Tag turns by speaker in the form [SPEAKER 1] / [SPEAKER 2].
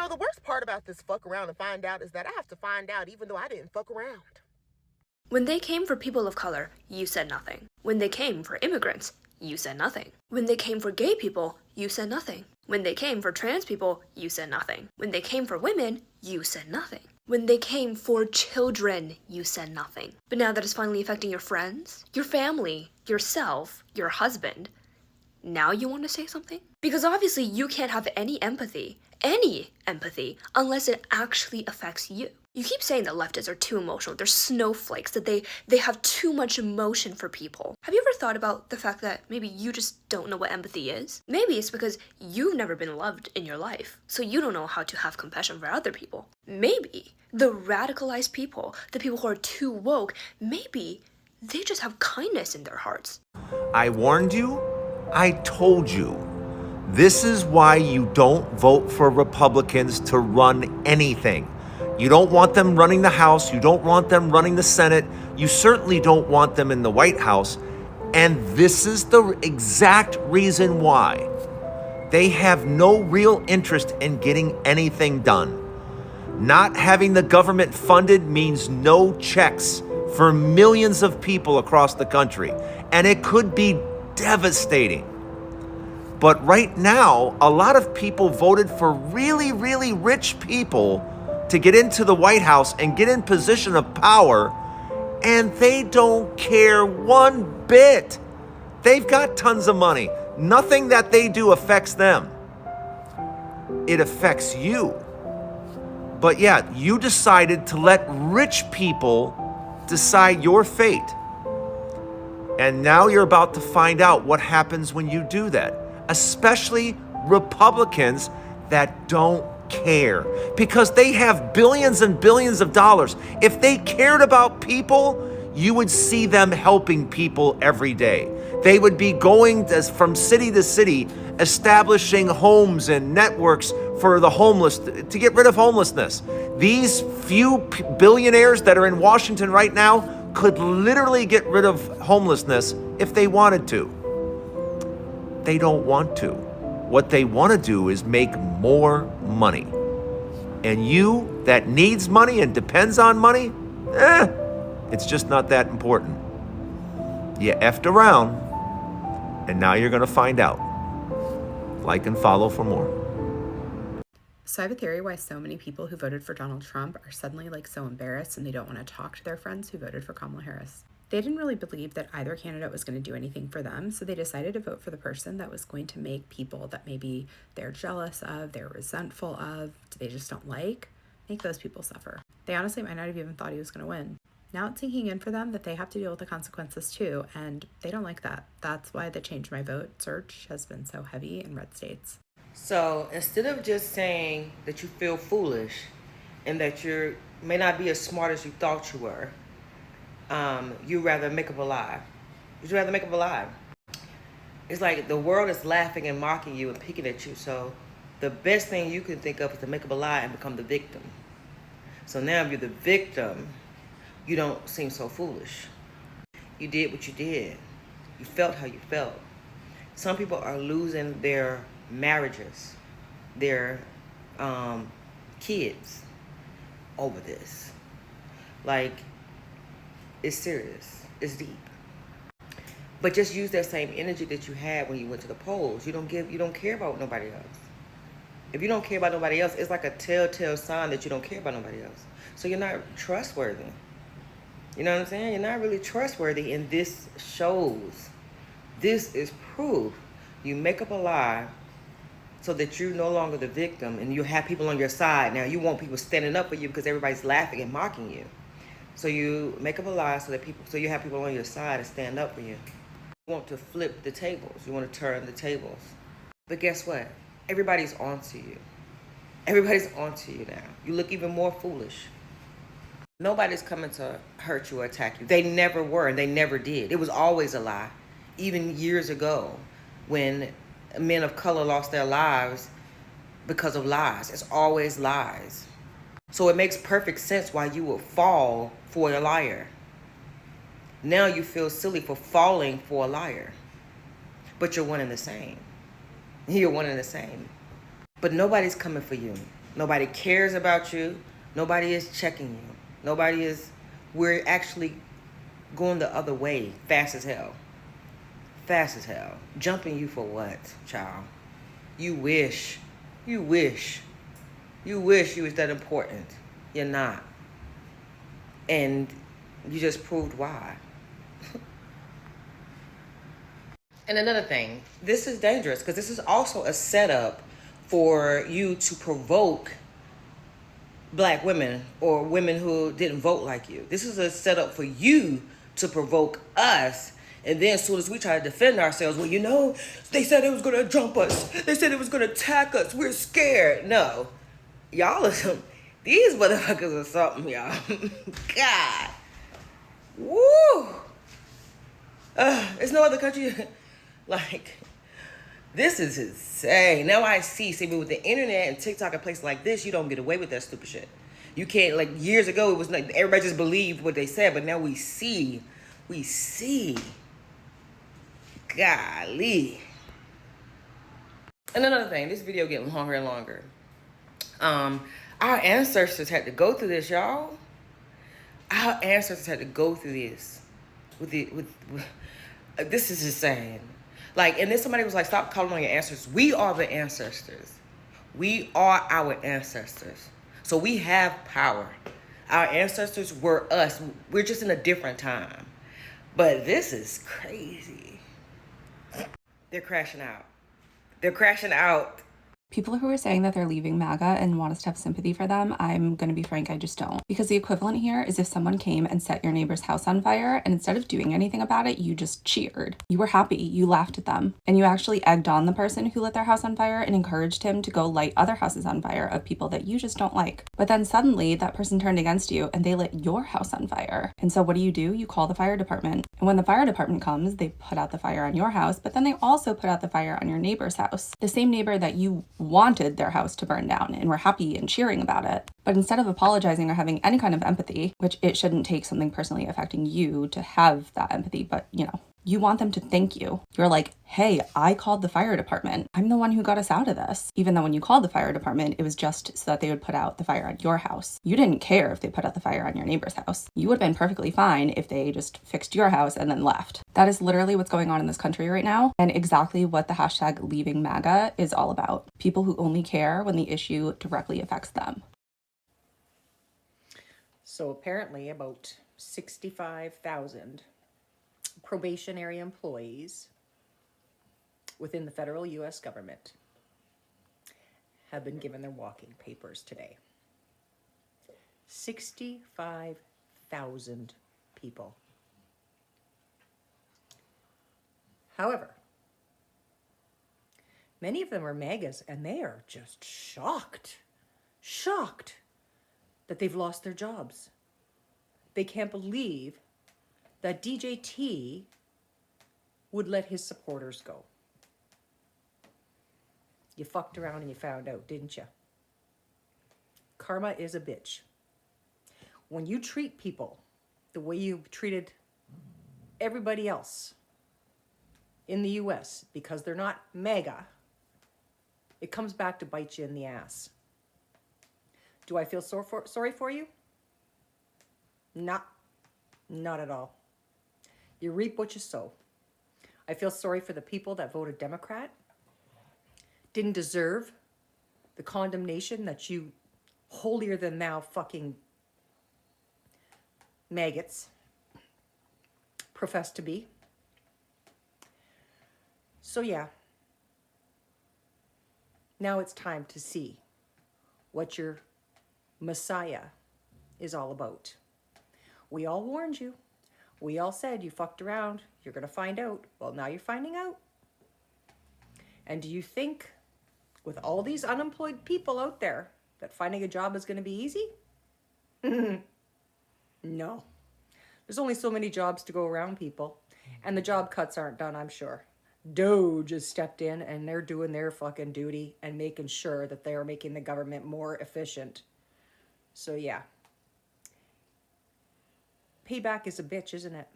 [SPEAKER 1] The worst part about this fuck around and find out is that I have to find out even though I didn't fuck around.
[SPEAKER 2] When they came for people of color, you said nothing. When they came for immigrants, you said nothing. When they came for gay people, you said nothing. When they came for trans people, you said nothing. When they came for women, you said nothing. When they came for children, you said nothing. But now that it's finally affecting your friends, your family, yourself, your husband, now you want to say something? Because obviously you can't have any empathy, unless it actually affects you. You keep saying that leftists are too emotional, they're snowflakes, that they have too much emotion for people. Have you ever thought about the fact that maybe you just don't know what empathy is? Maybe it's because you've never been loved in your life, so you don't know how to have compassion for other people. Maybe the radicalized people, the people who are too woke, maybe they just have kindness in their hearts.
[SPEAKER 3] I warned you. I told you. This is why you don't vote for Republicans to run anything. You don't want them running the House. You don't want them running the Senate. You certainly don't want them in the White House. And this is the exact reason why. They have no real interest in getting anything done. Not having the government funded means no checks for millions of people across the country. And it could be devastating. But right now, a lot of people voted for really, really rich people to get into the White House and get in position of power, and they don't care one bit. They've got tons of money. Nothing that they do affects them. It affects you. But yeah, you decided to let rich people decide your fate. And now you're about to find out what happens when you do that, especially Republicans that don't care because they have billions and billions of dollars. If they cared about people, you would see them helping people every day. They would be going from city to city, establishing homes and networks for the homeless to get rid of homelessness. These few billionaires that are in Washington right now could literally get rid of homelessness if they wanted to. They don't want to. What they want to do is make more money. And you that needs money and depends on money, it's just not that important. You effed around, and now you're going to find out. Like and follow for more.
[SPEAKER 4] So I have a theory why so many people who voted for Donald Trump are suddenly so embarrassed and they don't want to talk to their friends who voted for Kamala Harris. They didn't really believe that either candidate was going to do anything for them, so they decided to vote for the person that was going to make people that maybe they're jealous of, they're resentful of, they just don't like, make those people suffer. They honestly might not have even thought he was going to win. Now it's sinking in for them that they have to deal with the consequences too, and they don't like that. That's why the Change My Vote search has been so heavy in red states.
[SPEAKER 5] So instead of just saying that you feel foolish and that you may not be as smart as you thought you were, you rather make up a lie. You'd rather make up a lie. It's like the world is laughing and mocking you and picking at you. So the best thing you can think of is to make up a lie and become the victim. So now if you're the victim, you don't seem so foolish. You did what you did. You felt how you felt. Some people are losing their marriages, their kids over this. Like, it's serious. It's deep. But just use that same energy that you had when you went to the polls. You don't care about nobody else. If you don't care about nobody else, it's like a telltale sign that you don't care about nobody else. So you're not trustworthy. You know what I'm saying? You're not really trustworthy, and this shows. This is proof. You make up a lie so that you're no longer the victim and you have people on your side. Now you want people standing up for you because everybody's laughing and mocking you. So you make up a lie so you have people on your side to stand up for you. You want to flip the tables. You want to turn the tables. But guess what? Everybody's onto you. Everybody's onto you now. You look even more foolish. Nobody's coming to hurt you or attack you. They never were, and they never did. It was always a lie. Even years ago, when men of color lost their lives because of lies. It's always lies. So it makes perfect sense why you would fall for a liar. Now you feel silly for falling for a liar. But you're one and the same. You're one and the same. But nobody's coming for you. Nobody cares about you. Nobody is checking you. Nobody is. We're actually going the other way, fast as hell. Fast as hell. Jumping you for what, child? You wish. You wish. You wish you was that important. You're not. And you just proved why. And another thing, this is dangerous because this is also a setup for you to provoke black women or women who didn't vote like you. This is a setup for you to provoke us. And then as soon as we try to defend ourselves, well, you know, they said it was going to jump us. They said it was going to attack us. We're scared. No. Y'all are some, these motherfuckers are something, y'all. God. Woo. There's no other country. Like, this is insane. Now I see but with the internet and TikTok and places like this, you don't get away with that stupid shit. You can't, like, years ago, it was like everybody just believed what they said, but now we see. Golly. And another thing, this video getting longer and longer. Our ancestors had to go through this, y'all. Our ancestors had to go through this. This is insane. Like, and then somebody was like, stop calling on your ancestors. We are the ancestors. We are our ancestors. So we have power. Our ancestors were us. We're just in a different time. But this is crazy. They're crashing out. They're crashing out.
[SPEAKER 4] People who are saying that they're leaving MAGA and want us to have sympathy for them, I'm going to be frank, I just don't. Because the equivalent here is if someone came and set your neighbor's house on fire, and instead of doing anything about it, you just cheered. You were happy, you laughed at them, and you actually egged on the person who lit their house on fire and encouraged him to go light other houses on fire of people that you just don't like. But then suddenly that person turned against you and they lit your house on fire. And so what do? You call the fire department. And when the fire department comes, they put out the fire on your house, but then they also put out the fire on your neighbor's house. The same neighbor that you wanted their house to burn down and were happy and cheering about it. But instead of apologizing or having any kind of empathy, which it shouldn't take something personally affecting you to have that empathy, but you want them to thank you. You're like, hey, I called the fire department. I'm the one who got us out of this. Even though when you called the fire department, it was just so that they would put out the fire on your house. You didn't care if they put out the fire on your neighbor's house. You would have been perfectly fine if they just fixed your house and then left. That is literally what's going on in this country right now, and exactly what the hashtag leaving MAGA is all about. People who only care when the issue directly affects them.
[SPEAKER 6] So apparently about 65,000 probationary employees within the federal U.S. government have been given their walking papers today. 65,000 people. However, many of them are MAGAs, and they are just shocked that they've lost their jobs. They can't believe that DJT would let his supporters go. You fucked around and you found out, didn't you? Karma is a bitch. When you treat people the way you've treated everybody else in the US because they're not MAGA, it comes back to bite you in the ass. Do I feel sorry for you? Not at all. You reap what you sow. I feel sorry for the people that voted Democrat, didn't deserve the condemnation that you holier than thou fucking maggots profess to be. So yeah, now it's time to see what your Messiah is all about. We all warned you. We all said you fucked around. You're going to find out. Well, now you're finding out. And do you think with all these unemployed people out there that finding a job is going to be easy? No. There's only so many jobs to go around, people. And the job cuts aren't done, I'm sure. Doge has stepped in and they're doing their fucking duty and making sure that they are making the government more efficient. So yeah. Payback is a bitch, isn't it?